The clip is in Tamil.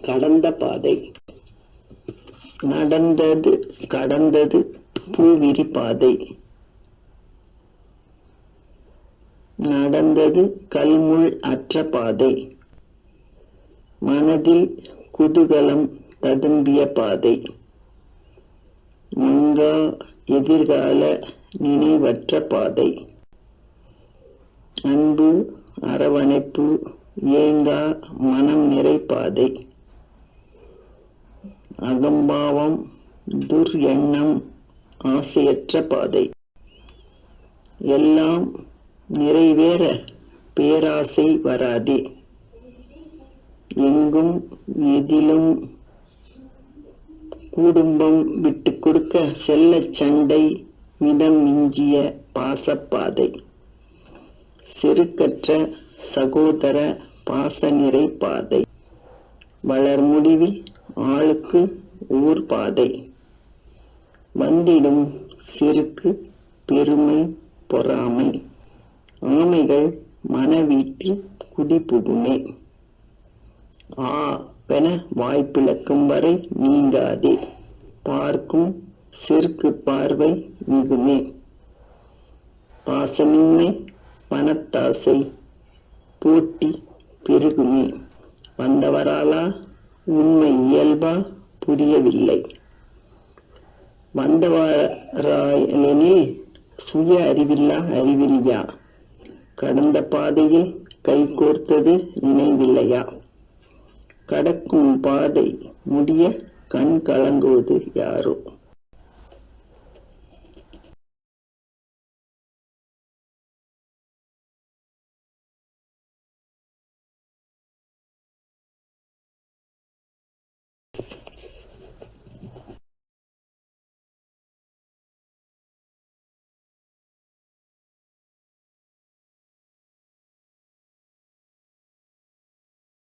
கடந்த பாதை. நடந்தது கடந்தது பூவிரி பாதை. நடந்தது கல்முள் அற்ற பாதை. மனதில் குதூகலம் ததும்பிய பாதை. மங்கா எதிர்கால நினைவற்ற பாதை. அன்பு அரவணைப்பு ஏங்கா மனம் நிறை பாதை. அகம்பாவம் துர் எண்ணம் ஆசையற்ற பாதை. எல்லாம் நிறைவேற பேராசை வராதே. எங்கும் எதிலும் குடும்பம் விட்டு கொடுக்க செல்ல சண்டை மிதம் மிஞ்சிய பாசப்பாதை. செருக்கற்ற சகோதர பாச நிறை பாதை. வளர் முடிவில் ஆளுக்கு ஊர் பாதை. வந்திடும் செருக்கு பெருமை பொறாமை. ஆமைகள் மனவீட்டில் குடிபுகுமே. வென வாய்ப்பிழக்கும் வரை நீங்காதே. பார்க்கும் செருக்கு பார்வை மிகுமே. பாசமின்மை பணத்தாசை போட்டி பெருகுமே. வந்தவராலா உண்மை இயல்பா புரியவில்லை. வந்தவராயெனில் சுய அறிவில்லா அறிவில்லையா? கடந்த பாதையில் கை கோர்த்தது நினைவில்லையா? கடக்கும் பாதை முடிய கண் கலங்குவது யாரோ?